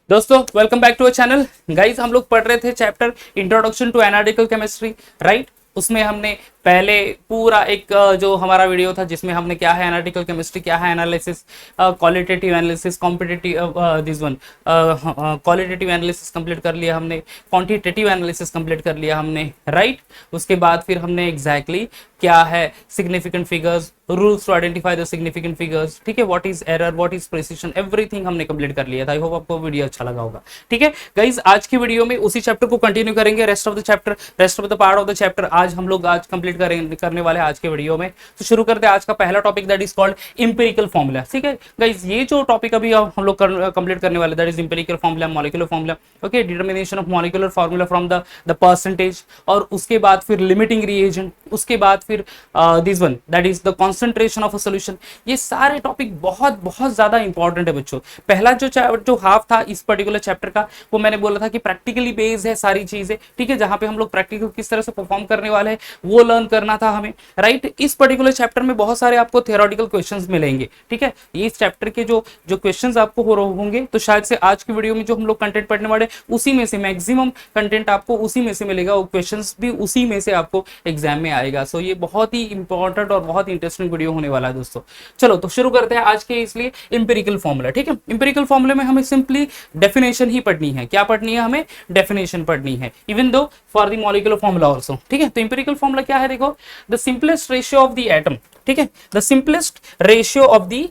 दोस्तों welcome back to a channel. Guys हम लोग पढ़ रहे थे chapter introduction to analytical chemistry, right. उसमें हमने पहले पूरा एक जो हमारा वीडियो था जिसमें हमने क्या है एनालिटिकल केमिस्ट्री, क्या है analysis, qualitative analysis, competitive this one qualitative analysis complete कर लिया हमने, क्वांटिटेटिव एनालिसिस कंप्लीट कर लिया हमने, राइट। उसके बाद फिर हमने एग्जैक्टली क्या है significant figures, rules to identify the significant figures, ठीक है, what is error, what is precision, everything हमने कंप्लीट कर लिया था। आई होप आपको वीडियो अच्छा लगा होगा। ठीक है गाइज, आज की वीडियो में उसी चैप्टर को कंटिन्यू करेंगे, rest of the chapter, rest of the part of the chapter आज हम लोग कंप्लीट करने वाले हैं आज के वीडियो में। तो शुरू करते हैं आज का पहला topic, that is called empirical formula. ठीक है गाइज, ये जो टॉपिक अभी हम लोग कंप्लीट करने वाले, that is empirical formula, molecular formula, okay, determination of molecular formula from the percentage, और उसके बाद फिर लिमिटिंग रिएजेंट, उसके बाद फिर this one that is the concentration of a solution. ये सारे टॉपिक बहुत बहुत ज्यादा इंपॉर्टेंट है बच्चों। पहला जो हाफ था इस पर्टिकुलर चैप्टर का, वो मैंने बोला था कि प्रैक्टिकली बेस्ड है सारी चीजें, ठीक है, जहां पे हम लोग प्रैक्टिकल किस तरह से परफॉर्म करने वाले हैं वो लर्न करना था हमें, राइट। इस पर्टिकुलर चैप्टर में बहुत सारे आपको थियोरेटिकल क्वेश्चंस मिलेंगे, ठीक है। ये इस चैप्टर के जो क्वेश्चंस आपको होंगे, तो शायद से आज की वीडियो में जो हम लोग कंटेंट पढ़ने वाले उसी में से मैक्सिमम कंटेंट आपको उसी में से मिलेगा, वो क्वेश्चंस भी उसी में से आपको एग्जाम में आएगा। सो ये बहुत ही इंपॉर्टेंट और बहुत इंटरेस्टिंग वीडियो होने वाला है दोस्तों। चलो तो शुरू करते हैं आज के इसलिए इंपेरिकल फॉर्मूला। ठीक है, इंपेरिकल फॉर्मूले में हमें सिंपली डेफिनेशन ही पढ़नी है। क्या पढ़नी है? हमें डेफिनेशन पढ़नी है, even though for the molecular formula also. ठीक है, तो इंपेरिकल फॉर्मूला क्या है? देखो, the simplest ratio of the atom, ठीक है, the simplest ratio of the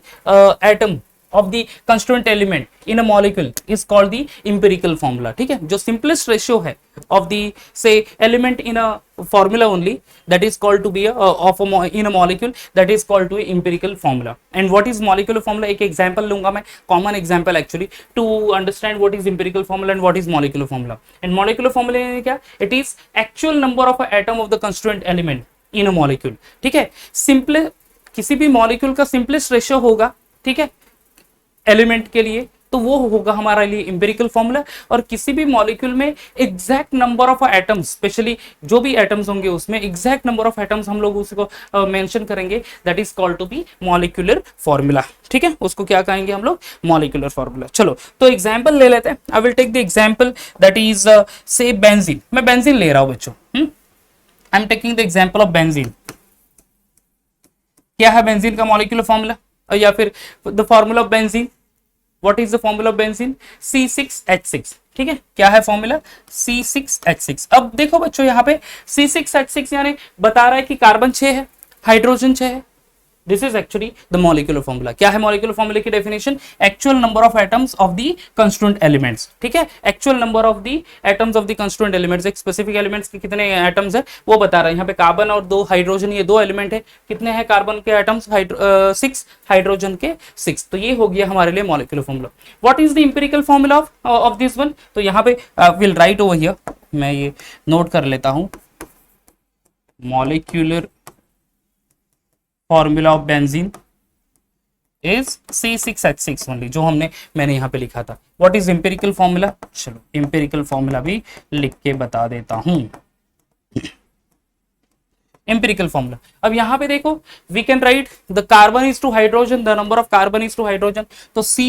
atom of the constituent element in a molecule is called the empirical formula. ठीक है, जो simplest ratio है of the say element in a formula only, that is called to be in a molecule, that is called to a empirical formula. And what is molecular formula? एक example लूंगा मैं, common example actually, to understand what is empirical formula and what is molecular formula. And molecular formula क्या? It is actual number of atom of the constituent element in a molecule. ठीक है, simple किसी भी molecule का simplest ratio होगा, ठीक है, element के लिए, तो वो होगा हमारे लिए इंपेरिकल फॉर्मूला। और किसी भी मॉलिक्यूल में exact number of atoms, specially जो भी एटम्स होंगे उसमें एग्जैक्ट नंबर ऑफ एटम्स हम लोग उसको मेंशन करेंगे, that is called to be molecular formula. ठीक है, उसको क्या कहेंगे हम लोग? Molecular formula. चलो तो एग्जांपल ले लेते हैं। I will take the example that is say benzene. मैं बेंजीन ले रहा हूं बच्चों, I am taking the example of benzene. क्या है बेंजीन का मॉलिक्यूलर फॉर्मूला, या फिर the formula of benzene? What is the formula of benzene? C6H6। ठीक है, क्या है फॉर्मूला? C6H6। अब देखो बच्चों, यहाँ पे C6H6 यानी बता रहा है कि कार्बन 6 है, हाइड्रोजन 6 है। This is actually the molecular formula. क्या है मॉलिक्यूलर फॉर्मूला की definition? Actual number of atoms of the constituent elements. ठीक है, actual number of the atoms of the constituent elements. एक स्पेसिफिक एलिमेंट्स के कितने एटम्स है वो बता रहा है। यहाँ पे कार्बन और 2 हाइड्रोजन, ये 2 एलिमेंट है। कितने हैं कार्बन के एटम्स? 6, हाइड्रोजन के 6। तो ये हो गया हमारे लिए molecular formula. What is the empirical formula of this one? तो यहाँ पे विल राइट ओवर हियर, मैं ये नोट कर लेता हूं, molecular formula of benzene is C6H6 only, जो मैंने यहाँ पे लिखा था। What is empirical formula? चलो empirical formula भी लिख के बता देता हूँ। empirical formula, अब यहाँ पे देखो, we can write the carbon is to hydrogen, the number of carbon is to hydrogen, तो C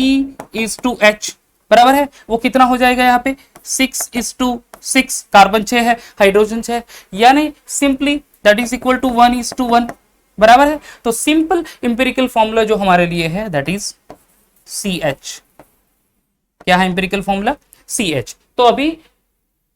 is to H बराबर है, वो कितना हो जाएगा यहाँ पे? 6 is to 6, कार्बन 6 है, हाइड्रोजन 6 है, यानी simply that is equal to 1 is to 1 बराबर है। तो सिंपल इंपेरिकल फॉर्मूला जो हमारे लिए है दैट इज CH। क्या है इंपेरिकल फॉर्मूला? CH। तो अभी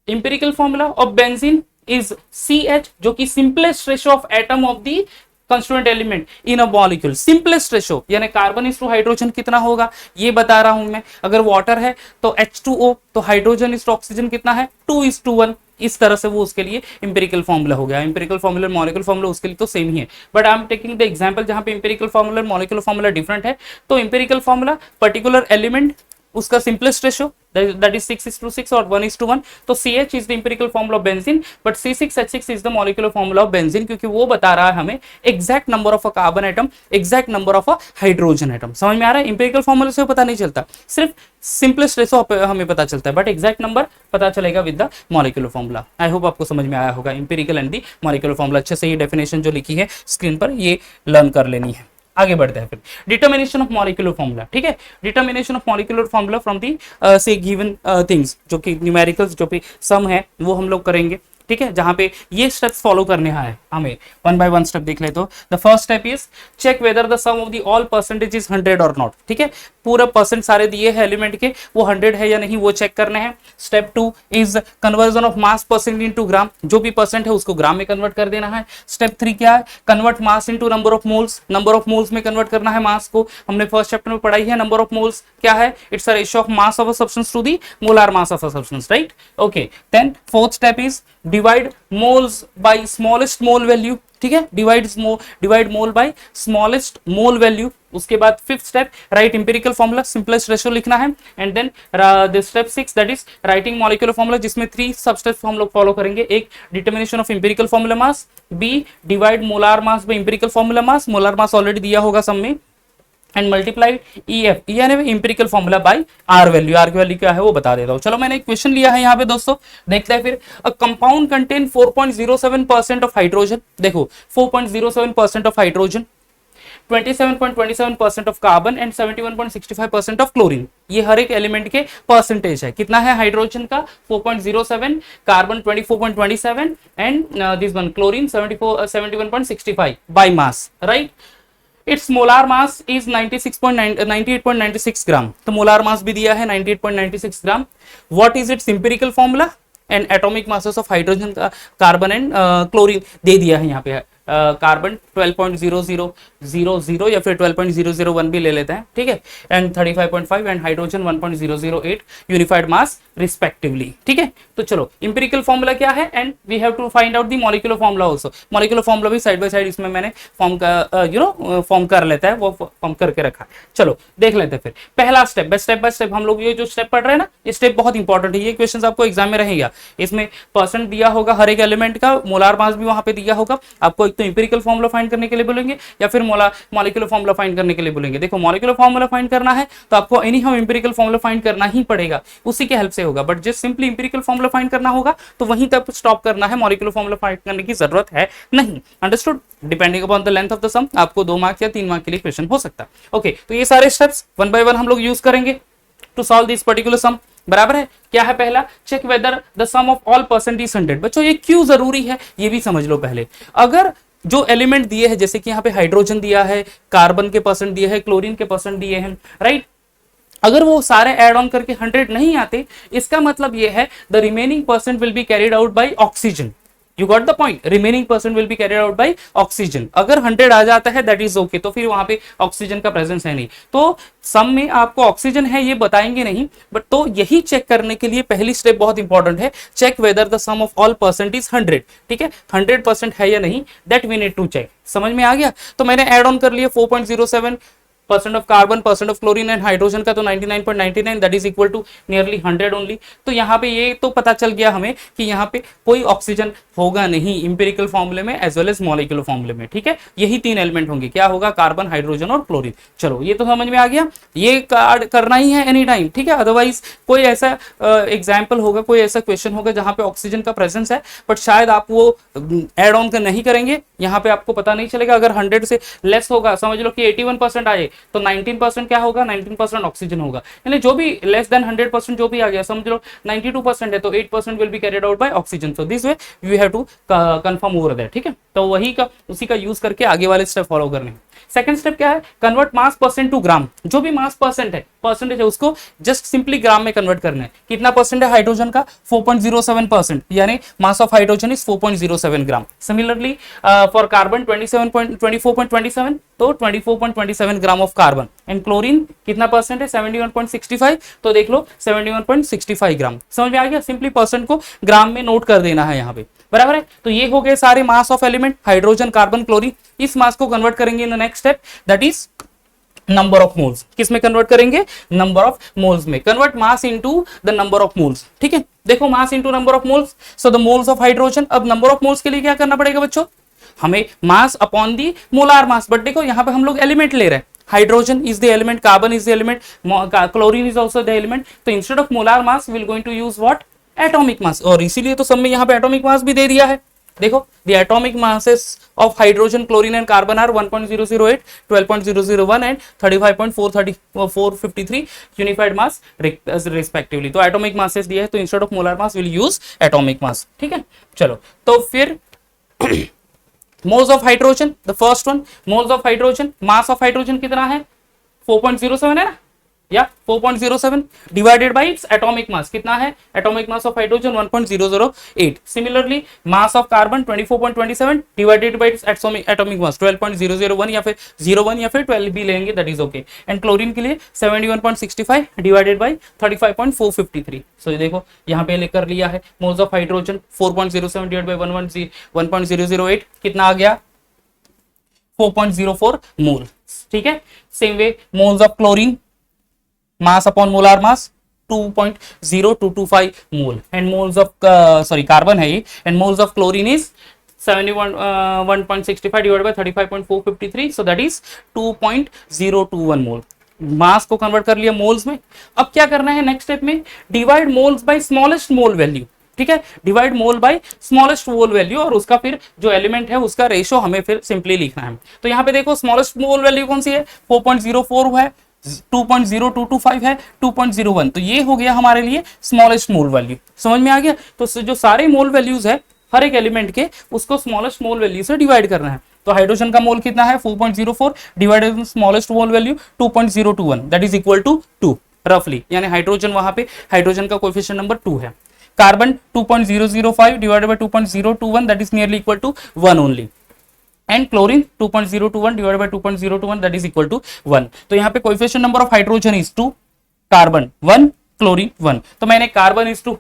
empirical formula of benzene is CH, जो कि simplest ratio of atom of the constituent element in a molecule. Simplest ratio यानी कार्बन इज टू हाइड्रोजन कितना होगा ये बता रहा हूं मैं। अगर वाटर है तो H2O, तो हाइड्रोजन इज टू ऑक्सीजन कितना है? 2 is to 1। इस तरह से वो उसके लिए इंपेरिकल फॉर्मूला हो गया। इंपेरिकल फॉर्मूला मॉलिक्यूलर फॉर्मूला उसके लिए तो सेम ही है, but I am taking the example जहां पे empirical formula molecular formula different है। तो इंपेरिकल फॉर्मूला पर्टिकुलर एलिमेंट, उसका simplest ratio that is 6 is to 6 और 1 is to 1, तो CH is the empirical formula of benzene, but C6H6 is the molecular formula of benzene, क्योंकि वो बता रहा है हमें exact number of a carbon atom, exact number of a hydrogen atom। समझ में आ रहा है? empirical formula से पता नहीं चलता, सिर्फ simplest ratio हमें पता चलता है, but exact number पता चलेगा with the molecular formula। I hope आपको समझ में आया होगा empirical and the molecular formula। अच्छे से ये definition जो लिखी है स्क्रीन पर ये लर्न कर लेनी है। आगे बढ़ते हैं फिर डिटर्मिनेशन ऑफ मॉलिक्यूलर फॉर्मूला, ठीक है। Determination of molecular formula from the से गिवन थिंग्स, जो कि न्यूमेरिकल्स जो भी सम है वो हम लोग करेंगे, ठीक है, जहां पे ये स्टेप्स फॉलो करने हैं हमें। वन बाय वन स्टेप देख ले तो the first step is check whether the sum of the all percentage is 100 और नॉट, ठीक है। पूरा परसेंट सारे दिए हैं एलिमेंट के, वो 100 है या नहीं वो चेक करने हैं। Step 2 is conversion of mass percent into gram, जो भी परसेंट है उसको ग्राम में कन्वर्ट कर देना है। स्टेप 3 क्या है, convert mass into number of moles, number of moles में कन्वर्ट करना है मास को। हमने फर्स्ट चैप्टर में पढ़ाई है नंबर ऑफ मोल्स क्या है, it's a ratio of mass of a substance to the molar mass of a substance, right. Okay, then fourth step is divide moles by smallest mole value, ठीक है, divide mole by smallest mole value. उसके बाद fifth step write empirical formula, simplest ratio लिखना है। And then the step 6 that is writing molecular formula, जिसमें 3 sub steps हम लोग follow करेंगे। एक determination of empirical formula mass, B divide molar mass by empirical formula mass, molar mass already दिया होगा सब में, एंड मल्टीप्लाइड EF यानी empirical formula by R value. R की वैल्यू क्या है वो बता देता हूँ। चलो मैंने एक क्वेश्चन लिया है यहाँ पे दोस्तों, देखते हैं फिर। A compound contain 4.07% of hydrogen, देखो 4.07% of hydrogen, 27.27% of carbon and 71.65% of chlorine. ये हर एक एलिमेंट के परसेंटेज है। कितना है हाइड्रोजन का 4.07, carbon 24.27 and this one chlorine 71.65 by mass, right. It's molar mass is 98.96 gram, तो मोलार मास भी दिया है 98.96 gram. What is its empirical formula and atomic masses of hydrogen, carbon and chlorine दे दिया है यहाँ पे। कार्बन 12.0000 या फिर 12.001 भी ले लेते हैं, ठीक है, and 35.5 and hydrogen 1.008 unified mass respectively, ठीक है। तो चलो इंपेरिकल फॉर्मूला क्या है and we have to find out the molecular formula also. Molecular formula भी साइड बाय साइड इसमें मैंने फॉर्म कर लेता है, वो फॉर्म करके रखा है। चलो देख लेते हैं फिर पहला स्टेप बाय स्टेप हम लोग ये जो स्टेप पढ़ रहे हैं ना, ये स्टेप बहुत इंपॉर्टेंट है। ये क्वेश्चन आपको एग्जाम में रहेगा, इसमें परसेंट दिया होगा हर एक एलिमेंट का, मोलार मास भी वहां पे दिया होगा। आपको तो इंपेरिकल फॉर्मूला फाइंड करने के लिए बोलेंगे या फिर मॉलिक्यूलर फॉर्मूला फाइंड करने के लिए बोलेंगे। देखो मॉलिक्यूलर फॉर्मूला फाइंड करना है तो आपको any how empirical formula find करना ही पड़ेगा, उसी के हेल्प से होगा। But just simply empirical formula find करना होगा तो वहीं तक स्टॉप करना है, मॉलिक्यूलर फॉर्मूला फाइंड करने की जरूरत है नहीं। Understood? Depending upon the length of the sum आपको 2 मार्क्स या 3 मार्क्स के लिए क्वेश्चन हो सकता है। ओके, तो ये सारे स्टेप्स वन बाय वन हम लोग यूज करेंगे to solve this particular sum, बराबर है। क्या है पहला, check whether the sum of all percent is 100। बच्चों ये क्यों जरूरी है ये भी समझ लो पहले। अगर जो एलिमेंट दिए हैं, जैसे कि यहाँ पे हाइड्रोजन दिया है, कार्बन के परसेंट दिए हैं, क्लोरीन के परसेंट दिए हैं, राइट, अगर वो सारे ऐड ऑन करके 100 नहीं आते, इसका मतलब ये है the remaining percent will be carried out by oxygen. You got the point, remaining percent will be carried out by oxygen. अगर 100 आ जाता है दैट इज ओके, तो फिर वहां पे ऑक्सीजन का प्रेजेंस है नहीं, तो सम में आपको ऑक्सीजन है ये बताएंगे नहीं। बट तो यही चेक करने के लिए पहली स्टेप बहुत इंपॉर्टेंट है, check whether the sum of all percent is 100, ठीक है, 100% है या नहीं, that we need to check. समझ में आ गया? तो मैंने ऐड ऑन कर लिया 4.07% of carbon, percent of chlorine and hydrogen का तो 99.99 that is equal to nearly 100 only. तो यहाँ पे ये तो पता चल गया हमें कि यहाँ पे कोई ऑक्सीजन होगा नहीं इंपेरिकल फॉर्मूले में एज वेल एज मॉलिक्यूलर फॉर्मूले में, ठीक है। यही 3 एलिमेंट होंगे, क्या होगा, कार्बन, हाइड्रोजन और क्लोरीन। चलो ये तो समझ में आ गया, ये कार्ड करना ही है एनी टाइम, ठीक है। अदरवाइज कोई ऐसा एग्जाम्पल होगा, कोई ऐसा क्वेश्चन होगा जहां पे ऑक्सीजन का प्रेजेंस है बट शायद आप वो एड ऑन नहीं करेंगे, यहाँ पे आपको पता नहीं चलेगा। अगर 100 से लेस होगा, समझ लो कि 81% आए तो 19% क्या होगा, 19% ऑक्सीजन होगा। यानी जो भी लेस देन 100% जो भी आ गया, समझ लो 92% है तो 8% will be carried out by oxygen. So this way you have to confirm over that, ठीक है। तो वही का उसी का यूज करके आगे वाले स्टेप फॉलो करने। सेकंड स्टेप क्या है, कन्वर्ट मास परसेंट टू ग्राम। जो भी मास परसेंटेज है उसको जस्ट सिंपली ग्राम में कन्वर्ट करना है। कितना परसेंट है हाइड्रोजन का, 4.07%, यानी मास of hydrogen is 4.07 gram. Similarly for carbon 24.27, तो 24.27 gram of carbon. And chlorine कितना परसेंट है, 71.65, तो देख लो 71.65 ग्राम। समझ में आ गया? सिंपली परसेंट को ग्राम में नोट कर देना है यहाँ पे, बराबर है। तो ये हो गए सारे mass of element, hydrogen, carbon, chlorine. इस मास को कन्वर्ट करेंगे in the next step that is number of moles. किस में कन्वर्ट करेंगे, नंबर ऑफ मोल्स में। Convert mass into the number of moles, ठीक है। देखो mass into number of moles, so the moles of hydrogen. अब number of moles के लिए क्या करना पड़ेगा बच्चों, हमें mass upon the molar mass. But देखो यहाँ पे हम लोग एलिमेंट ले रहे हैं, hydrogen is the element, carbon is the element, chlorine is also the element. तो instead of molar mass we will going to use what, atomic mass. और इसीलिए तो सब में यहाँ पे एटॉमिक मास भी दे दिया है, देखो the atomic masses of hydrogen, chlorine and carbon are 1.008, 12.001 and 35.453 unified mass respectively. तो एटॉमिक मासेस दिया है, तो instead of molar mass will use atomic mass. ठीक है, चलो तो फिर moles of hydrogen, the first one, moles of hydrogen, mass of hydrogen कितना है 4.07 है ना, या 4.07 divided by its atomic mass कितना है, atomic mass of hydrogen 1.008। Similarly mass of carbon 24.27 divided by its atomic मास 12.001 या फिर 01 या फिर 12 भी लेंगे, that is okay. And chlorine के लिए 71.65 डिवाइडेड बाय 35.453। सो देखो यहाँ पे लेकर लिया है moles of hydrogen 4.07 divided bye 1.008 कितना आ गया 4.04 मोल। ठीक है, same way moles of chlorine mass upon molar mass 2.0225 mole and moles of carbon है ये, and moles of chlorine is 1.65 divided by 35.453, so that is 2.021 mole। मास को कन्वर्ट कर लिया moles में। अब क्या करना है नेक्स्ट स्टेप में, divide moles by smallest mole value. ठीक है, divide mole by smallest mole value, और उसका फिर जो एलिमेंट है उसका रेशो हमें फिर सिंपली लिखना है। तो यहाँ पे देखो स्मॉलेस्ट मोल वैल्यू कौन सी है 4.04 है, 2.0225 है, 2.01, तो ये हो गया हमारे लिए स्मॉलेस्ट मोल वैल्यू। समझ में आ गया। तो जो सारे मोल वैल्यूज है हर एक एलिमेंट के, उसको स्मॉलेस्ट मोल वैल्यू से डिवाइड करना है। तो हाइड्रोजन का मोल कितना है 4.04 divided by smallest mole value 2.021, that is equal to 2 रफली, यानी हाइड्रोजन वहां पे हाइड्रोजन का कोएफिशिएंट नंबर 2 है। Carbon 2.005 divided by 2.021, that is nearly equal to 1 only. And chlorine 2.021 divided by 2.021, that is equal to 1। तो यहाँ पे coefficient number of hydrogen is 2, carbon 1, chlorine 1। तो मैंने carbon is to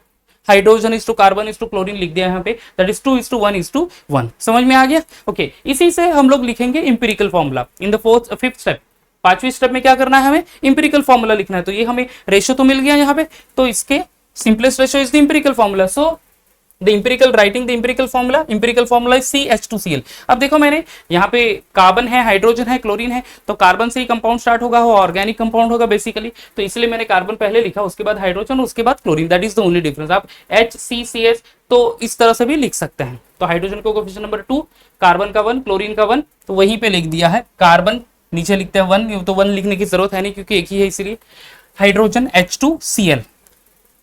hydrogen is to carbon is to chlorine लिख दिया यहाँ पे, that is 2:1:1। समझ में आ गया। ओके, इसी से हम लोग लिखेंगे empirical formula in the fifth step. पांचवी स्टेप में क्या करना है हमें इंपेरिकल फॉर्मूला लिखना है। तो ये हमें रेशो तो मिल गया यहाँ पे, तो इसके simplest ratio is the empirical formula. So the empirical writing the empirical formula is CH2Cl। अब देखो मैंने यहाँ पे कार्बन है, हाइड्रोजन है, क्लोरीन है, तो कार्बन से ही कंपाउंड स्टार्ट होगा, वो ऑर्गेनिक कंपाउंड होगा बेसिकली, तो इसलिए मैंने कार्बन पहले लिखा, उसके बाद हाइड्रोजन, उसके बाद chlorine, that is the only difference. आप HCCH तो इस तरह से भी लिख सकते हैं। तो हाइड्रोजन को कोएफिशिएंट नंबर 2, कार्बन का 1, क्लोरीन का 1, तो वहीं पे लिख दिया है। कार्बन नीचे लिखते हैं 1, तो 1 लिखने की जरूरत है नहीं क्योंकि एक ही है, इसलिए हाइड्रोजन H2Cl।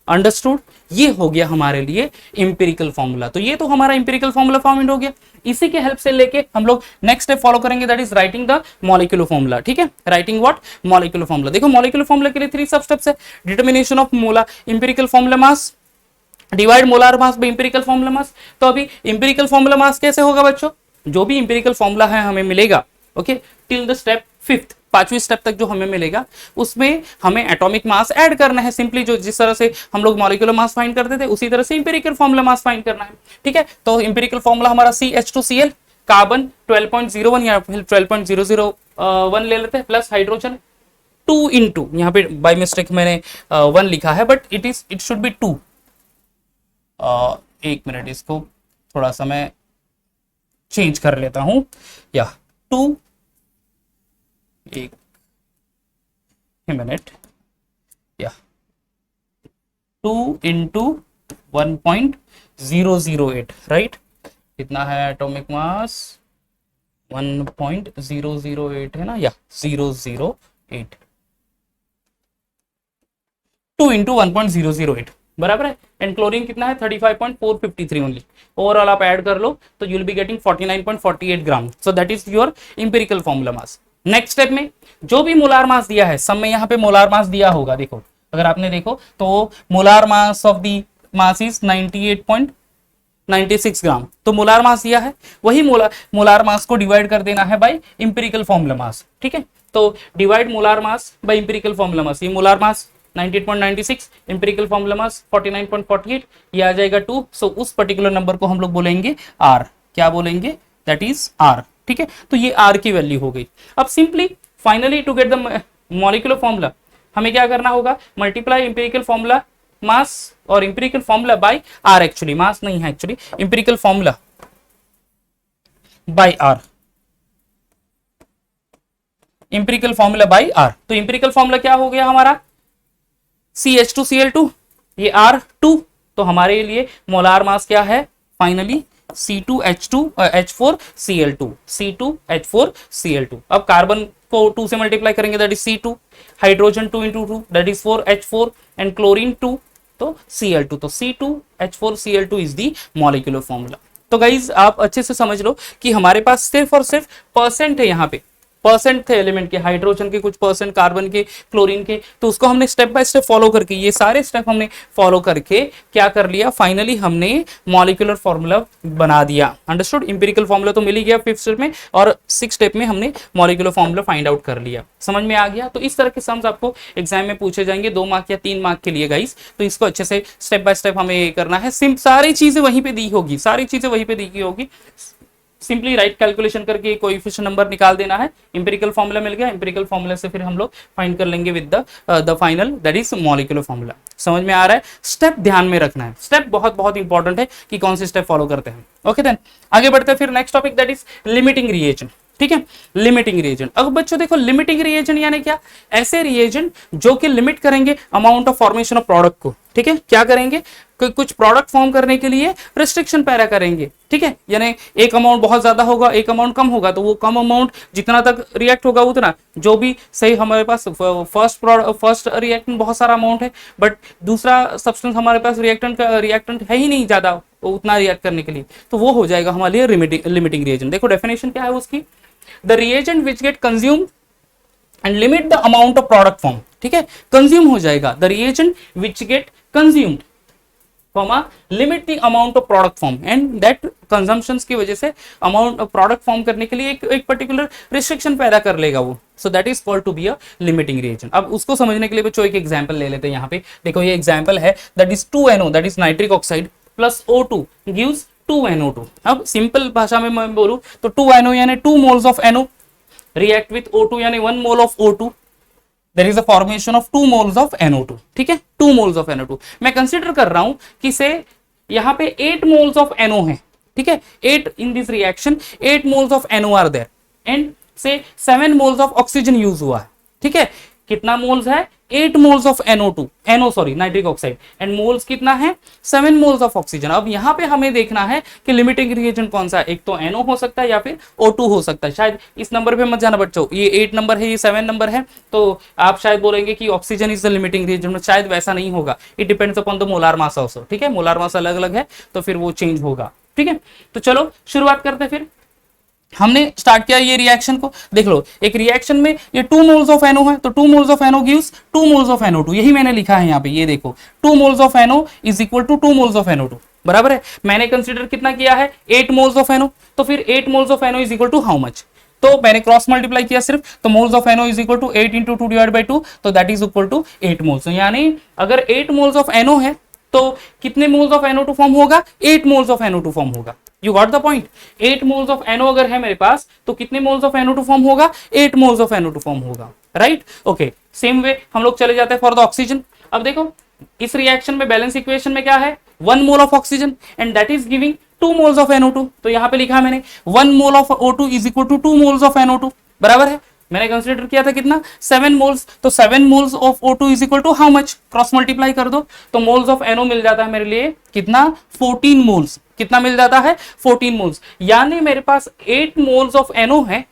अंडरस्टूड, ये हो गया हमारे लिए इंपेरिकल फॉर्मूला। तो ये तो हमारा इंपेरिकल फॉर्मूला फॉर्म हो गया। इसी के हेल्प से लेके हम लोग नेक्स्ट स्टेप फॉलो करेंगे, that is writing the molecular formula. ठीक है, राइटिंग व्हाट मॉलिक्यूलर फॉर्मूला। देखो मॉलिक्यूलर फॉर्मूला के लिए 3 सब स्टेप्स है। डिटर्मिनेशन ऑफ मोला empirical formula mass, divide molar mass by empirical formula मास। तो अभी इंपेरिकल फॉर्मूला मास कैसे होगा बच्चों, जो भी इंपेरिकल फॉर्मूला है हमें मिलेगा, okay, till the step 5th, 5वीं स्टेप तक जो हमें मिलेगा उसमें हमें एटॉमिक मास ऐड करना है। सिंपली जो जिस तरह से हम लोग मॉलिक्यूलर मास फाइंड करते थे उसी तरह से इंपेरिकल फॉर्मूला मास फाइंड करना है। ठीक है, तो इंपेरिकल फॉर्मूला हमारा CH2Cl, कार्बन 12.01 या फिर 12.001 ले लेते हैं, प्लस हाइड्रोजन 2 इंटू, यहाँ पे बाय मिस्टेक मैंने 1 लिखा है, बट इट शुड बी 2। एक मिनट, इसको थोड़ा सा मैं चेंज कर लेता हूं, या 2, एक मिनट, या 2 इंटू 1.008, राइट। कितना है एटॉमिक मास 1.008 है ना, या 008, 2 इंटू 1.008 बराबर है। एंड क्लोरीन कितना है 35.453 ओनली। ओवरऑल आप ऐड कर लो तो you will be getting 49.48 gram. So that is your empirical formula mass. Next step में जो भी मोलार मास दिया है, सब में यहाँ पे मोलार मास दिया होगा। देखो अगर आपने देखो तो molar mass of the mass is 98.96 gram. तो मोलार मास दिया है, वही मोलार मास को डिवाइड कर देना है बाय इंपेरिकल फॉर्मूला मास। ठीक है, तो divide molar mass by empirical formula mass. ये molar mass 98.96, empirical formula mass 49.48, ये आ जाएगा 2। सो उस पर्टिकुलर नंबर को हम लोग बोलेंगे R। क्या बोलेंगे, दैट इज R। ठीक है, तो ये R की वैल्यू हो गई। अब simply finally to get the molecular formula हमें क्या करना होगा, मल्टीप्लाई इंपेरिकल फॉर्मूला मास और empirical formula by R। Actually mass नहीं है, actually empirical formula by R, empirical formula by R। तो इंपेरिकल फॉर्मूला क्या हो गया हमारा CH2Cl2, ये R2। तो हमारे लिए मोलार मास क्या है फाइनली C2H4Cl2, C2H4Cl2। अब कार्बन को 2 से मल्टीप्लाई करेंगे that is C2, hydrogen 2 into 2 that is 4H4 and chlorine 2 तो Cl2। तो C2H4Cl2 is the molecular formula. तो गाइज आप अच्छे से समझ लो कि हमारे पास सिर्फ और सिर्फ परसेंट है, यहाँ पे परसेंट थे एलिमेंट के, हाइड्रोजन के कुछ परसेंट, कार्बन के, क्लोरीन के, तो उसको हमने स्टेप बाय स्टेप फॉलो करके, ये सारे स्टेप हमने फॉलो करके क्या कर लिया, फाइनली हमने मॉलिक्यूलर फॉर्मूला बना दिया। अंडरस्टूड? इंपेरिकल फॉर्मूला तो मिल ही गया 5th स्टेप में, और 6th स्टेप में हमने मॉलिक्यूलर फॉर्मूला फाइंड आउट कर लिया। समझ में आ गया? तो इस तरह के सम्स आपको एग्जाम में पूछे जाएंगे 2 मार्क या 3 मार्क के लिए गाइस। तो इसको अच्छे से स्टेप बाय स्टेप हमें करना है। सारी चीजें वहीं पे दी होगी, सारी चीजें वहीं पे दी होगी, सिंपली राइट कैलकुलेशन करके कोएफिशिएंट नंबर निकाल देना है। इंपेरिकल फॉर्मूला मिल गया, इंपेरिकल फॉर्मूला से फिर हम लोग फाइंड कर लेंगे with the final that is molecular formula. समझ में आ रहा है? स्टेप ध्यान में रखना है, स्टेप बहुत बहुत इंपॉर्टेंट है कि कौन से स्टेप फॉलो करते हैं। ओके देन आगे बढ़ते हैं फिर next topic that is limiting reagent. ठीक है, लिमिटिंग रिएजेंट। अब बच्चों देखो, लिमिटिंग रिएजेंट यानी क्या? ऐसे रिएजेंट जो कि लिमिट करेंगे amount of formation of product को। ठीक है, क्या करेंगे? कुछ प्रोडक्ट फॉर्म करने के लिए रिस्ट्रिक्शन पैदा करेंगे। ठीक है, यानी एक अमाउंट बहुत ज्यादा होगा, एक अमाउंट कम होगा, तो वो कम अमाउंट जितना तक रिएक्ट होगा उतना, जो भी सही हमारे पास फर्स्ट रिएक्टेंट बहुत सारा अमाउंट है, बट दूसरा सब्सटेंस हमारे पास रिएक्टेंट है ही नहीं ज्यादा उतना रिएक्ट करने के लिए, तो वो हो जाएगा हमारे लिए लिमिटिंग रिएजेंट। देखो डेफिनेशन क्या है उसकी, the reagent which get consume and limit the amount of product form. ठीक है, कंज्यूम हो जाएगा the reagent which get consumed limit the amount of product form, and that consumptions की वजह से अमाउंट ऑफ प्रोडक्ट फॉर्म करने के लिए एक पर्टिकुलर रिस्ट्रिक्शन पैदा कर लेगा वो, so that is called to be a limiting reagent. अब उसको समझने के लिए बच्चों एक एग्जांपल ले लेते हैं। यहाँ पे देखो, ये एग्जांपल है that is 2NO that is nitric oxide plus O2 gives 2NO2। अब सिंपल भाषा में मैं बोलूं तो 2NO यानी 2 moles of NO react with O2 यानी 1 mole of O2, there is a formation of 2 moles of NO2। ठीक है, 2 moles of NO2 मैं कंसीडर कर रहा हूं कि से यहां पे 8 moles of NO है। ठीक है, 8 in this reaction 8 moles of NO are there and से 7 moles of oxygen यूज हुआ है। ठीक है, कितना मोल्स है? 8 moles of nitric oxide, and moles कितना है? 7 मोल्स ऑफ ऑक्सीजन। अब यहाँ पे हमें देखना है कि लिमिटिंग रिएजेंट कौन सा है, एक तो NO हो सकता है या फिर O2 हो सकता है। शायद इस नंबर पे मत जाना बच्चों, ये 8 नंबर है, ये 7 नंबर है, तो आप शायद बोलेंगे कि oxygen is the limiting reagent, शायद वैसा नहीं होगा। It depends upon the molar mass also. ठीक है, मोलार मास अलग अलग है तो फिर वो चेंज होगा। ठीक है, तो चलो शुरुआत करते हैं। फिर हमने स्टार्ट किया ये रिएक्शन को, देख लो एक रिएक्शन में ये 2 मोल्स ऑफ NO है, तो 2 moles of NO gives 2 moles of NO2, यही मैंने लिखा है यहाँ पे, ये देखो 2 moles of NO is equal to 2 moles of NO2, बराबर है। मैंने कंसीडर कितना किया है? 8 मोल्स ऑफ NO, तो फिर 8 moles of NO is equal to how much? तो मैंने क्रॉस मल्टीप्लाई किया सिर्फ, तो moles of NO is equal to 8 into 2 divide by 2, तो that is equal to 8 moles. यानी अगर 8 मोल्स ऑफ NO है तो कितने मोल्स ऑफ NO2 फॉर्म होगा? 8 मोल्स ऑफ NO2 फॉर्म होगा। You got the point? 8 moles of NO अगर है मेरे पास तो कितने मोल्स ऑफ NO2 फॉर्म होगा? 8 मोल्स ऑफ NO2 फॉर्म होगा, राइट? ओके, सेम वे हम लोग चले जाते हैं फॉर द ऑक्सीजन। अब देखो इस रिएक्शन में बैलेंस इक्वेशन में क्या है? 1 mole of oxygen and that is giving 2 moles of NO2। तो यहाँ पे लिखा मैंने 1 mole of O2 is equal to 2 moles of NO2, बराबर है। मैंने कंसीडर किया था कितना? 7 मोल्स, तो 7 moles of O2 is equal to how much? Cross multiply कर दो तो मोल्स ऑफ NO मिल जाता है मेरे लिए कितना? 14 मोल्स। कितना मिल जाता है? 14 मोल्स। यानी मेरे पास 8 मोल्स ऑफ NO है,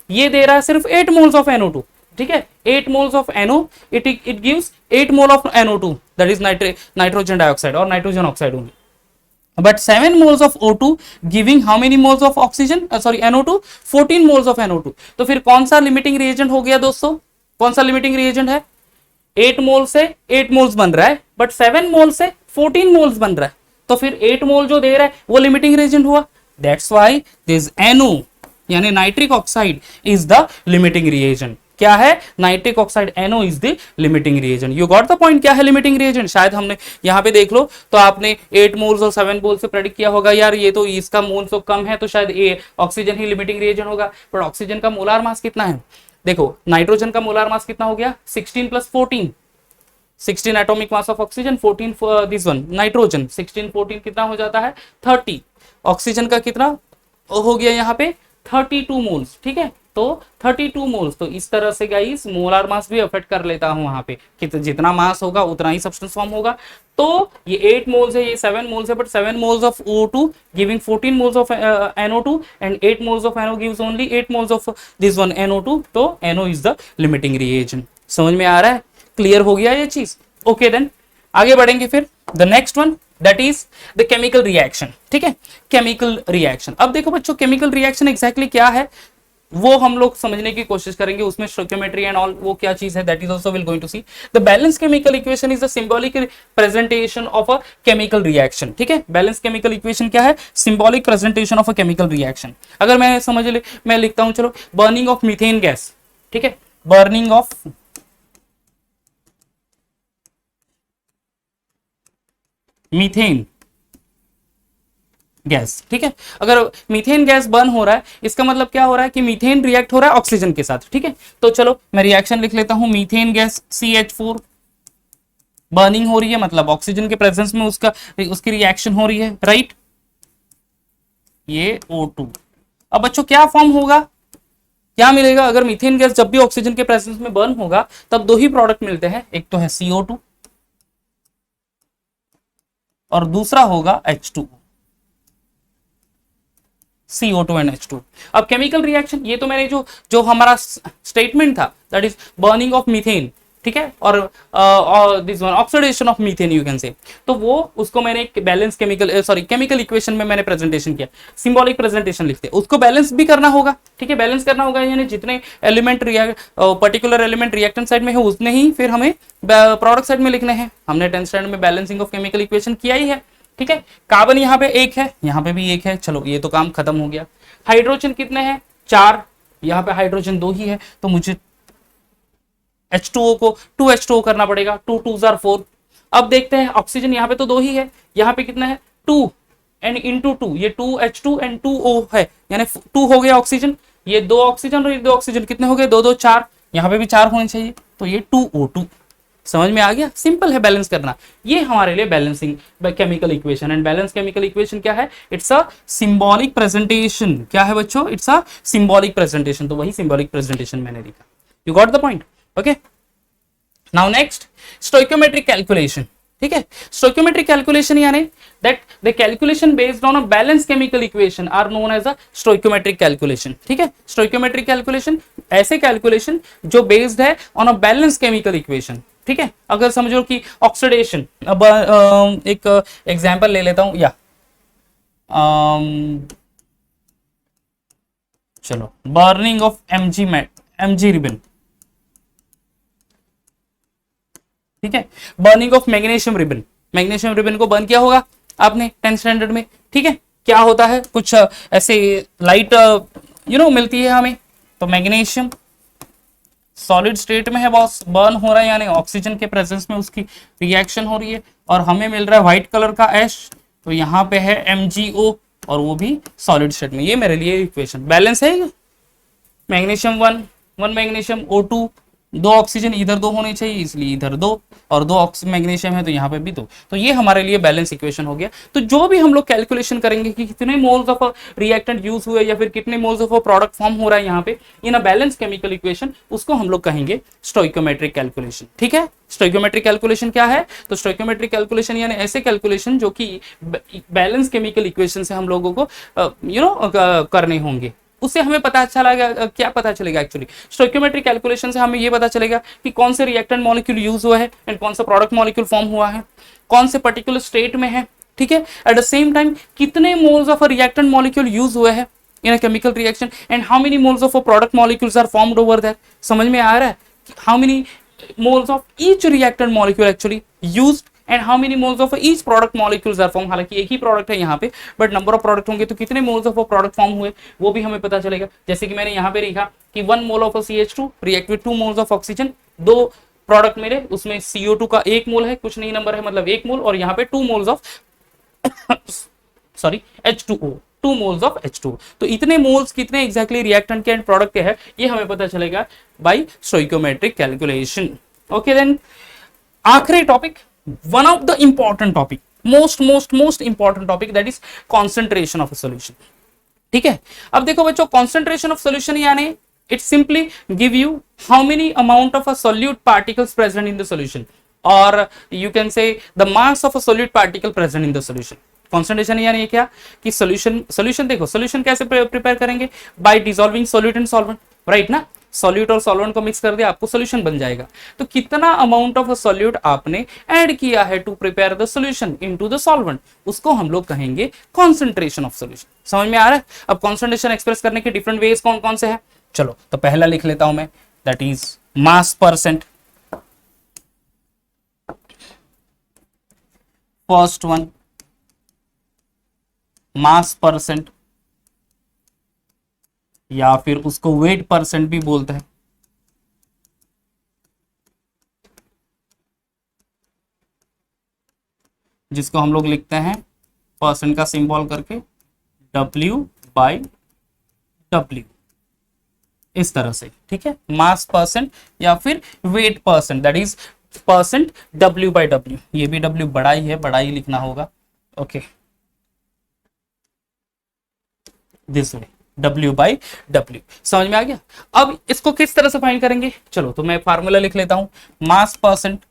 ये दे रहा है सिर्फ 8 मोल्स ऑफ NO2। ठीक है, 8 moles of NO it gives 8 mole of NO2 that is nitrogen dioxide और nitrogen oxide only, but 7 moles of O2 giving how many moles of oxygen? NO2, 14 moles of NO2। तो फिर कौन सा limiting reagent हो गया दोस्तों? कौन सा लिमिटिंग रिएजेंट है? 8 मोल से 8 मोल्स बन रहा है, बट 7 मोल से 14 मोल्स बन रहा है, तो फिर 8 मोल जो दे रहा है वो लिमिटिंग रिएजेंट हुआ। दैट्स व्हाई दिस NO यानी nitric oxide is the limiting reagent. क्या है? Nitric oxide NO is the limiting reagent. You got the point? क्या है लिमिटिंग रिएजेंट? शायद हमने यहाँ पे देख लो तो आपने 8 मोल्स और 7 मोल्स से प्रेडिक्ट किया होगा, यार ये तो इसका मोल्स तो कम है तो शायद ये ऑक्सीजन ही लिमिटिंग रिएजेंट होगा, पर ऑक्सीजन का मोलार मास कितना है? देखो नाइट्रोजन का मोलार मास कितना हो गया? 16 plus 14, 16 atomic mass of oxygen, 14 this one nitrogen, 16 14 कितना हो जाता है? 30। ऑक्सीजन का कितना हो गया यहाँ पे? 32 मोल्स। ठीक है, तो 32 मोल्स। तो इस तरह से गाइस मोलार मास भी अफेक्ट कर लेता हूं वहां पे कि तो जितना मास होगा उतना ही सब्सटेंस फॉर्म होगा। तो ये 8 मोल्स है, ये 7 मोल्स है, but 7 moles of O2 giving 14 moles of NO2 and 8 moles of NO gives only 8 moles of this one NO2। तो NO is the limiting reagent. समझ में आ रहा है? क्लियर हो गया ये चीज? ओके देन आगे बढ़ेंगे फिर the next one that is the chemical reaction. ठीक है, केमिकल रिएक्शन। अब देखो बच्चों केमिकल रिएक्शन एग्जैक्टली क्या है वो हम लोग समझने की कोशिश करेंगे। उसमें स्टोइकियोमेट्री एंड ऑल वो क्या चीज है that is also will going to see. The balance chemical equation is the symbolic presentation of a chemical reaction. ठीक है, बैलेंस केमिकल इक्वेशन क्या है? Symbolic presentation of a chemical reaction. अगर मैं समझ ले मैं लिखता हूं, चलो बर्निंग ऑफ मीथेन गैस। ठीक है, बर्निंग ऑफ मीथेन गैस। ठीक है, अगर मीथेन गैस बर्न हो रहा है इसका मतलब क्या हो रहा है कि मीथेन रिएक्ट हो रहा है ऑक्सीजन के साथ। ठीक है, तो चलो मैं रिएक्शन लिख लेता हूं। मीथेन गैस CH4 बर्निंग हो रही है, मतलब ऑक्सीजन के प्रेजेंस में उसकी रिएक्शन हो रही है, राइट। ये O2। अब बच्चों क्या फॉर्म होगा, क्या मिलेगा? अगर मीथेन गैस जब भी ऑक्सीजन के प्रेजेंस में बर्न होगा तब दो ही प्रोडक्ट मिलते हैं, एक तो है CO2 और दूसरा होगा H2O, CO2 एंड H2। अब केमिकल रिएक्शन, ये तो मैंने जो हमारा स्टेटमेंट था that is burning of methane, ठीक है, और this one oxidation of methane you can say. तो वो उसको मैंने एक बैलेंस केमिकल इक्वेशन में मैंने प्रेजेंटेशन किया, सिंबॉलिक प्रेजेंटेशन लिखते, उसको बैलेंस भी करना होगा। ठीक है, बैलेंस करना होगा यानी जितने element particular element reactant side में है उतने ही फिर हमें प्रोडक्ट साइड में लिखने हैं। हमने 10th स्टैंडर्ड में बैलेंसिंग ऑफ केमिकल इक्वेशन किया ही है। ठीक है, कार्बन यहाँ पे एक है, यहाँ पे भी एक है, चलो ये तो काम खत्म हो गया। हाइड्रोजन कितने हैं? 4, यहाँ पे हाइड्रोजन 2 ही है, तो मुझे H2O को 2H2O करना पड़ेगा, 2 2s are 4। अब देखते हैं ऑक्सीजन यहाँ पे तो 2 ही है, यहाँ पे कितना है? 2 एंड इंटू 2, ये 2H2 एंड 2O है, यानी 2 हो गया ऑक्सीजन, ये 2 ऑक्सीजन और ये 2 ऑक्सीजन कितने हो गए? 2 2 4, यहाँ पे भी 4 होने चाहिए, तो ये 2O2। समझ में आ गया? सिंपल है बैलेंस करना। ये हमारे लिए balancing chemical equation. And balance chemical equation क्या है? It's a symbolic presentation. क्या है बच्चों? It's a symbolic presentation. तो वही सिंबॉलिक प्रेजेंटेशन मैंने लिखा। You got the point? Okay, now next stoichiometric calculation. ठीक है, स्टोइकियोमेट्रिक कैलकुलेशन यानी that the calculation based on a balance chemical equation are known as a stoichiometric calculation. ठीक है, stoichiometric calculation ऐसे कैलकुलेशन जो based है on a balance chemical equation. ठीक है, अगर समझो कि ऑक्सीडेशन, अब एक एग्जांपल ले लेता हूं, या चलो बर्निंग ऑफ mg रिबन। ठीक है, burning of magnesium ribbon. Magnesium ribbon को बर्न किया होगा आपने 10th स्टैंडर्ड में। ठीक है, क्या होता है? कुछ ऐसे लाइट मिलती है हमें, तो मैग्नीशियम सॉलिड स्टेट में है बॉस, बर्न हो रहा है यानी ऑक्सीजन के प्रेजेंस में उसकी रिएक्शन हो रही है, और हमें मिल रहा है व्हाइट कलर का ऐश, तो यहाँ पे है MgO और वो भी सॉलिड स्टेट में। ये मेरे लिए इक्वेशन बैलेंस है। मैग्नीशियम 1 मैग्नीशियम O2, 2 ऑक्सीजन, इधर 2 होने चाहिए इसलिए इधर 2, और 2 मैग्नीशियम है तो यहाँ पे भी 2। तो ये हमारे लिए बैलेंस इक्वेशन हो गया। तो जो भी हम लोग कैलकुलेशन करेंगे कि कितने मोल्स ऑफ रिएक्टेंट यूज हुए या फिर कितने मोल्स ऑफ प्रोडक्ट फॉर्म हो रहा है यहाँ पे इन अ बैलेंस केमिकल इक्वेशन, उसको हम लोग कहेंगे स्टोइकियोमेट्रिक कैलकुलेशन। ठीक है, स्टोइकियोमेट्रिक कैलकुलेशन क्या है? तो स्टोइकियोमेट्रिक कैलकुलेशन यानी ऐसे कैलकुलेशन जो कि बैलेंस केमिकल इक्वेशन से हम लोगों को करने होंगे। उससे हमें पता अच्छा लगेगा, क्या पता चलेगा एक्चुअली? स्टोइकियोमेट्रिक कैलकुलेशन से हमें ये पता चलेगा कि कौन से रिएक्टेंट मॉलिक्यूल यूज हुआ है एंड कौन सा प्रोडक्ट मॉलिक्यूल फॉर्म हुआ है, कौन से पर्टिकुलर स्टेट में है। ठीक है, एट द सेम टाइम कितने moles of a reactant molecule use हुए हैं in a chemical reaction and how many moles of a product molecules are formed over that. समझ में आ रहा है? How many moles of each reactant molecule actually used and how many moles of each product molecules are form. हालांकि एक ही product है यहाँ पे, बट नंबर ऑफ प्रोडक्ट होंगे तो कितने मोल्स ऑफ प्रोडक्ट फॉर्म हुए वो भी हमें पता चलेगा। जैसे कि मैंने यहाँ पे लिखा कि 1 mole of CH2 react with 2 moles of oxygen, 2 product मेरे, उसमें CO2 का 1 मोल है, कुछ नहीं नंबर है मतलब 1 मोल, और यहाँ पे 2 moles of H2O, 2 moles of H2O। तो इतने मोल्स कितने एग्जैक्टली रिएक्टेंट के एंड प्रोडक्ट के है ये हमें पता चलेगा by stoichiometric calculation. Okay then आखिरी topic, one of the important topic, most important topic, that is concentration of a solution। ठीक है, अब देखो बच्चों concentration of solution यानी it simply give you how many amount of a solute particles present in the solution, or you can say the mass of a solute particle present in the solution. Concentration यानी क्या कि solution देखो, solution कैसे prepare करेंगे, by dissolving solute and solvent, right ना, solute और solvent को mix कर दिया आपको सोल्यूशन बन जाएगा। तो कितना अमाउंट ऑफ सॉल्यूट आपने ऐड किया है to prepare the solution into the solvent, उसको हम लोग कहेंगे कॉन्सेंट्रेशन ऑफ सोल्यूशन। समझ में आ रहा है? अब कॉन्सेंट्रेशन एक्सप्रेस करने के डिफरेंट वेज कौन कौन से हैं, चलो तो पहला लिख लेता हूं मैं, that is mass percent. First one mass percent, या फिर उसको वेट परसेंट भी बोलते हैं, जिसको हम लोग लिखते हैं परसेंट का सिंबल करके W/W, इस तरह से, ठीक है, मास परसेंट या फिर wait percent, that is percent W/W। ये भी W बड़ा ही है, बड़ा ही लिखना होगा, ओके, दिस वे W/W। समझ में आ गया? अब इसको किस तरह से फाइंड करेंगे, चलो तो मैं फार्मूला लिख लेता हूं, mass percent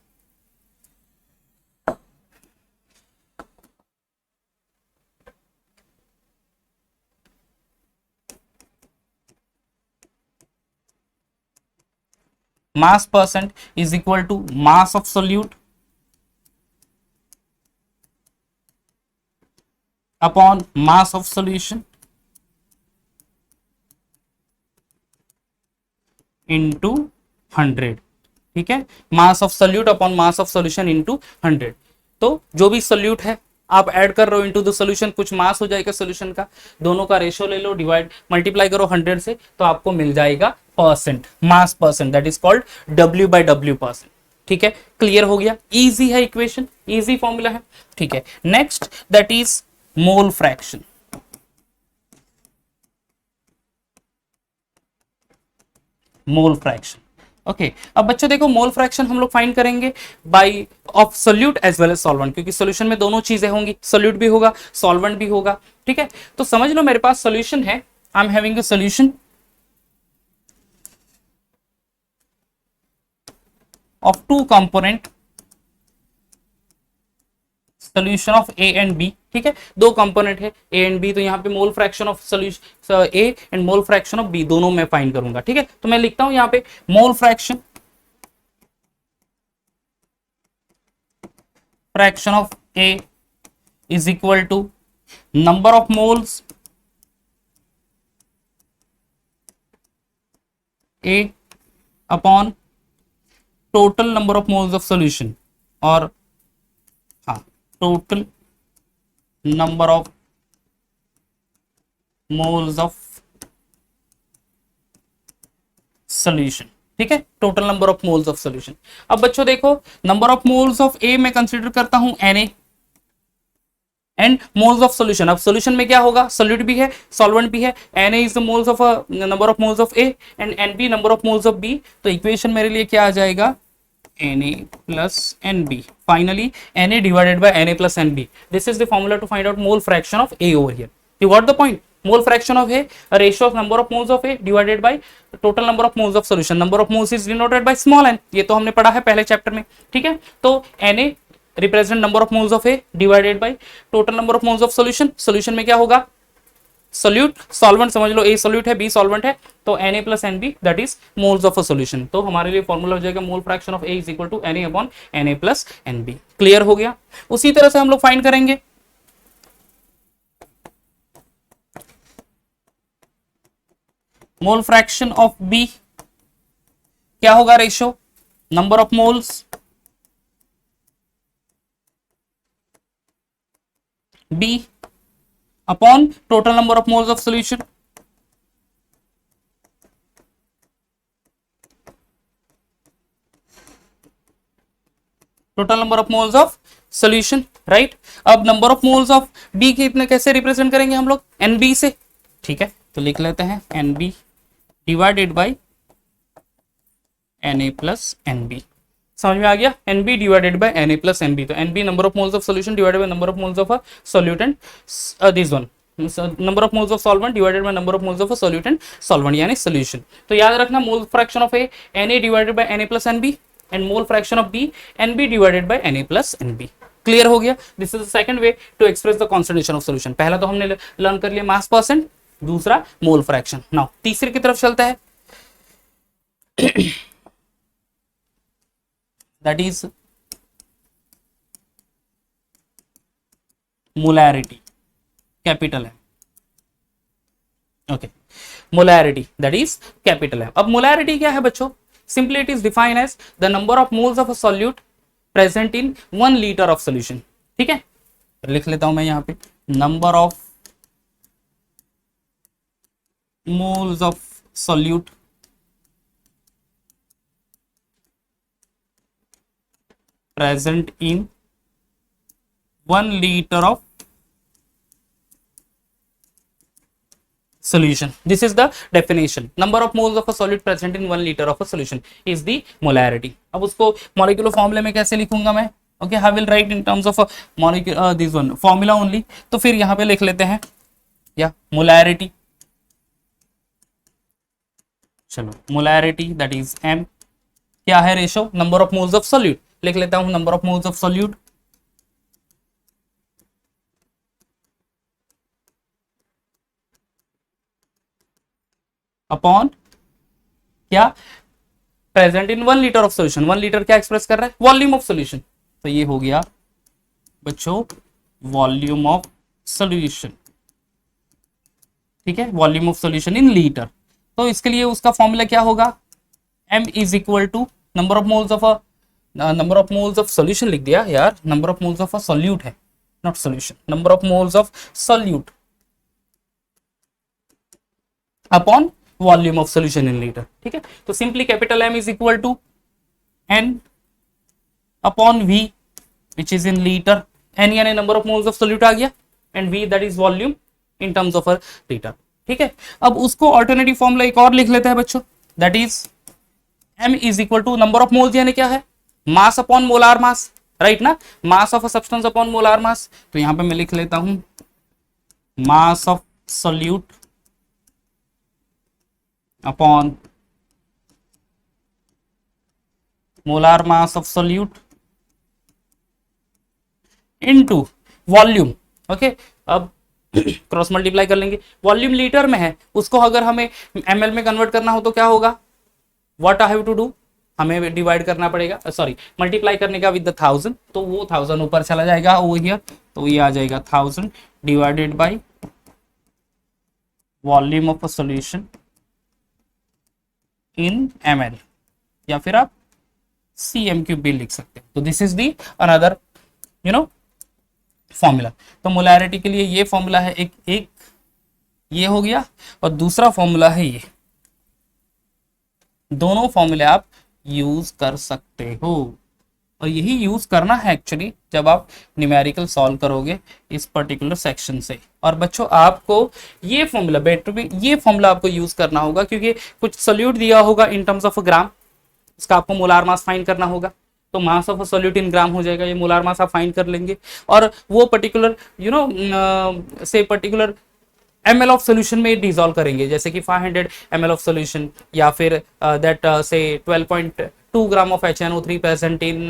is equal to mass of solute upon mass of solution into 100, ठीक है, mass of solute upon mass of solution into 100। तो जो भी सोल्यूट है आप ऐड कर रहे हो इनटू द सॉल्यूशन, कुछ मास हो जाएगा सॉल्यूशन का, दोनों का रेशियो ले लो, डिवाइड मल्टीप्लाई करो 100 से, तो आपको मिल जाएगा percent, mass percent, that is called W/W percent. ठीक है, क्लियर हो गया? इजी है इक्वेशन, इजी फॉर्मूला है। ठीक है, next that is mole fraction. Mole fraction, okay. अब बच्चों देखो, मोल फ्रैक्शन हम लोग फाइंड करेंगे by of solute as well as solvent, क्योंकि सोल्यूशन में दोनों चीजें होंगी, सोल्यूट भी होगा, सॉल्वेंट भी होगा। ठीक है, तो समझ लो मेरे पास सोल्यूशन है, I am having a solution of two component solution of A and B। ठीक है, दो कंपोनेंट है A and B, तो यहाँ पे mole fraction of solution A and mole fraction of B दोनों मैं फाइंड करूंगा। ठीक है, तो मैं लिखता हूं यहाँ पे mole fraction of A is equal to number of moles A upon total number of moles of solution, और हाँ, total number of moles of solution. ठीक है, total number of moles of solution. अब बच्चों देखो, number of moles of A मैं consider करता हूं Na and moles of solution. अब सॉल्यूशन में क्या होगा, सोल्यूट भी है, सॉल्वेंट भी है। Na is the moles of number of moles of A and Nb number of moles of B। तो इक्वेशन मेरे लिए क्या आ जाएगा, Na plus Nb, finally Na divided by Na plus Nb. This is the formula to find out mole fraction of A over here. You got the point? Mole fraction of A, a ratio of number of moles of A divided by total number of moles of solution. Number of moles is denoted by small n. ये तो हमने पढ़ा है पहले chapter में। ठीक है, तो Na represent number of moles of A divided by total number of moles of solution. Solution में क्या होगा, सोल्यूट, सॉल्वेंट समझ लो, A सोल्यूट है, B सॉल्वेंट है, तो Na plus Nb that is moles of a solution. तो हमारे लिए फॉर्मूला हो जाएगा mole fraction of A is equal to Na upon Na plus Nb। Clear हो गया? उसी तरह से हम लोग फाइंड करेंगे मोल फ्रैक्शन ऑफ B। क्या होगा ratio, number of moles B upon total number of moles of solution। total number of moles of solution, right? अब number of moles of B कितने कैसे रिप्रेजेंट करेंगे हम लोग, Nb से। ठीक है, तो लिख लेते हैं Nb divided by Na plus Nb। समझ में आ गया, Nb divided by Na plus Nb। तो Nb number of moles of solution divided by number of moles of a solute and this one number of moles of solvent divided by number of moles of solute and solvent यानी solution. तो याद रखना mole fraction of A Na divided by Na plus Nb and mole fraction of B Nb divided by Na plus Nb। Clear हो गया? This is the second way to express the concentration of solution. पहला तो हमने learn कर लिया मास percent, दूसरा mole fraction. Now तीसरे की तरफ चलता है, दैट इज मोलैरिटी, कैपिटल है। Okay, molarity that is capital है। अब मोलैरिटी क्या है बच्चों? Simply it is defined as the number of moles of a solute present in 1 litre of solution. ठीक है, लिख लेता हूं मैं यहां पे, number of moles of solute present in 1 liter of solution. This is the definition. Number of moles of a solid present in 1 liter of a solution is the molarity. अब उसको molecular formula में कैसे लिखूंगा मैं? Okay, I will write in terms of a molecule this one formula only. तो फिर यहाँ पे लिख लेते हैं या molarity. चलो, molarity that is M क्या है? Ratio number of moles of solute. लिख लेता हूं number of moles of solute upon क्या? Present in 1 litre of solution. 1 litre क्या एक्सप्रेस कर रहा है? Volume of solution. तो ये हो गया बच्चों वॉल्यूम ऑफ सोल्यूशन। ठीक है, volume of solution in litre. तो इसके लिए उसका फॉर्मूला क्या होगा? M is equal to number of moles of number of moles of solution लिख दिया यार, number of moles of a solute है, not solution, number of moles of solute upon volume of solution in litre. ठीक है, तो simply capital M is equal to N upon V which is in litre. N यानी number of moles of solute आ गया and V that is volume in terms of a litre. ठीक है, अब उसको ऑल्टरनेटिव फॉर्मूला एक और लिख लेते हैं बच्चों, that is M is equal to number of moles यानी क्या है? Mass upon molar mass, right ना? Mass of a substance upon molar mass. तो यहां पे मैं लिख लेता हूं mass of solute upon molar mass of solute into volume. Okay, अब क्रॉस मल्टीप्लाई कर लेंगे। वॉल्यूम लीटर में है, उसको अगर हमें ml में कन्वर्ट करना हो तो क्या होगा? What I have to do? हमें डिवाइड करना पड़ेगा, सॉरी मल्टीप्लाई करने का विद द 1000। तो वो 1000 ऊपर चला जाएगा ओवर हियर, तो ये आ जाएगा 1000 divided by volume of a solution in ml, या फिर आप cm³ भी लिख सकते हैं। तो this is the another formula. तो मोलैरिटी के लिए ये फॉर्मूला है, एक ये हो गया, और दूसरा फॉर्मूला है ये। दोनों फॉर्मूले आप यूज कर सकते हो, और यही यूज करना है एक्चुअली जब आप न्यूमेरिकल सॉल्व करोगे इस पर्टिकुलर सेक्शन से। और बच्चों आपको ये फॉर्मूला बेटर भी, ये फॉर्मूला आपको यूज करना होगा, क्योंकि कुछ सोल्यूट दिया होगा इन टर्म्स ऑफ ग्राम, उसका आपको मोलार मास फाइंड करना होगा। तो मास ऑफ अ सॉल्यूट इन ग्राम हो जाएगा, ये मोलार मास आप फाइंड कर लेंगे, और वो पर्टिकुलर से पर्टिकुलर ml ऑफ सोल्यूशन में डिसॉल्व करेंगे, जैसे कि 500 ml ऑफ सोल्यूशन, या फिर दैट से 12.2 gram of HNO3 present in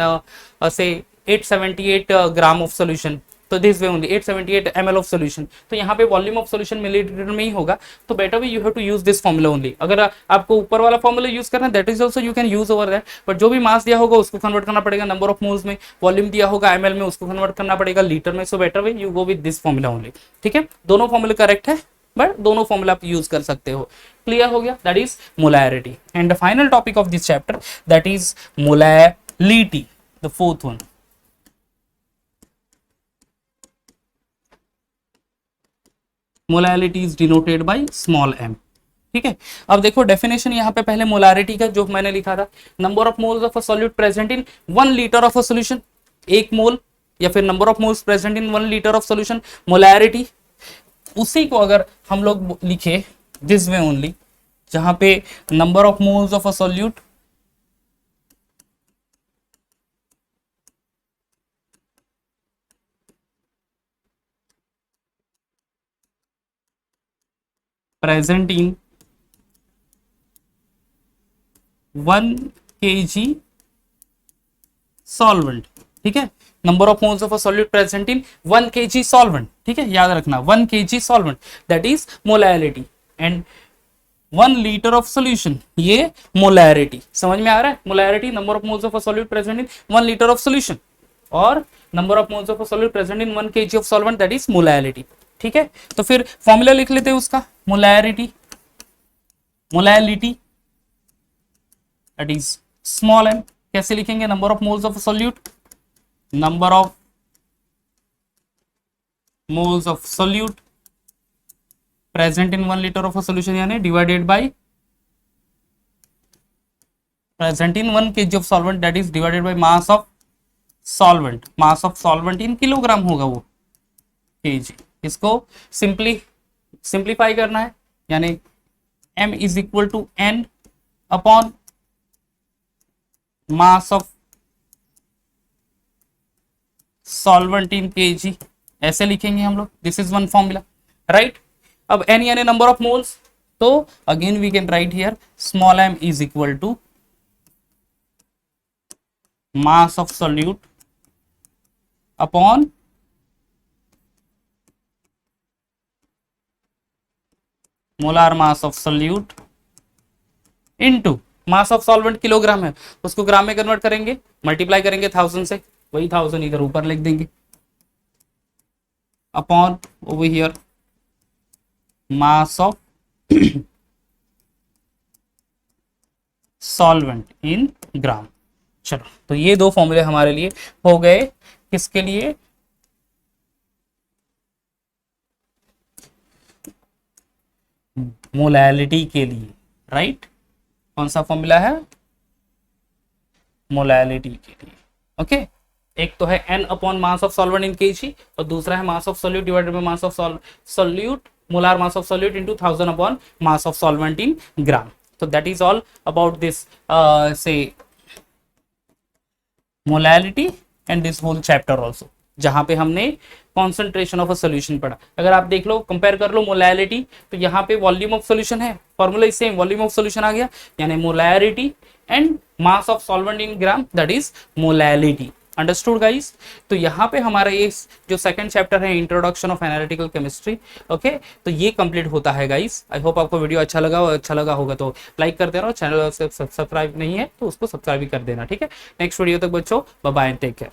से 878 ग्राम ऑफ सोल्यूशन। तो this way only 878 ml of solution. तो यहाँ पे वॉल्यूम ऑफ सोल्यूशन मिलीलीटर में ही होगा, तो better way you have to use this formula only. अगर आपको ऊपर वाला फॉर्मूला यूज करना है that is also you can use over that, but जो भी मास दिया होगा उसको कन्वर्ट करना पड़ेगा नंबर ऑफ मोल्स में, वॉल्यूम दिया होगा ml में उसको कन्वर्ट करना पड़ेगा लीटर में। So better way you go with this formula only. ठीक है, दोनों फॉर्मूले करेक्ट है, बट दोनों फॉर्मूला आप यूज कर सकते हो। क्लियर हो गया? That is molarity. And the final topic of this chapter that is molality, the fourth one. Molality is denoted by small m। ठीक है, अब देखो डेफिनेशन यहाँ पे पहले मोलैरिटी का जो मैंने लिखा था, number of moles of a solute present in 1 litre of a solution, एक मोल या फिर number of moles present in 1 litre of solution, molarity. उसी को अगर हम लोग लिखे दिस वे ओनली, जहां पे number of moles of a solute present in 1 kg solvent, ठीक है। Number of moles of a solute present in 1 kg solvent, ठीक है, याद रखना 1 kg solvent that is molality, and 1 litre of solution, ये molarity. समझ में आ रहा है? Molarity number of moles of a solute present in 1 litre of solution, और number of moles of a solute present in 1 kg of solvent that is molality, ठीक है। तो फिर फॉर्मूला लिख लेते हैं उसका, molarity, molality that is small m। कैसे लिखेंगे? Number of moles of solute, number of moles of solute present in 1 litre of solution, यानी divided by present in 1 kg of solvent that is divided by mass of solvent. Mass of solvent in kilogram होगा वो, kg। इसको simplify करना है, यानी m is equal to n upon mass of solvent in kg, ऐसे लिखेंगे हम लोग। This is one formula, right. अब n यानी नंबर ऑफ मोल्स, तो again we can write here small m is equal to mass of solute upon molar mass of solute into mass of solvent kilogram है, उसको ग्राम में convert करेंगे, multiply करेंगे 1000 से, वही 1000 इधर ऊपर लिख देंगे, upon over here mass of solvent in gram. चलो, तो ये दो फॉर्मूले हमारे लिए हो गए, किसके लिए? मोलैलिटी के लिए, राइट। कौन सा फॉर्मूला है? मोलैलिटी के लिए, ओके। एक तो है n upon mass of solvent in kg, और दूसरा है mass of solute divided by mass of solute, molar mass of solute into 1000 upon mass of solvent in gram. So that is all about this say molality and this whole chapter also, जहां पे हमने concentration of a solution पढ़ा। अगर आप देख लो, compare कर लो molality, तो यहाँ पे वॉल्यूम ऑफ सोल्यूशन है, formula same, volume of solution आ गया, यानी molarity and mass of solvent in gram that is molality. Understood guys? तो यहाँ पे हमारा ये जो सेकंड चैप्टर है introduction of analytical chemistry, okay, तो ये कंप्लीट होता है गाइस। आई होप आपको वीडियो अच्छा लगा, और अच्छा लगा होगा तो लाइक कर देना, चैनल सब्सक्राइब नहीं है तो उसको सब्सक्राइब भी कर देना, ठीक है। नेक्स्ट वीडियो तक बच्चों, bye bye and take care.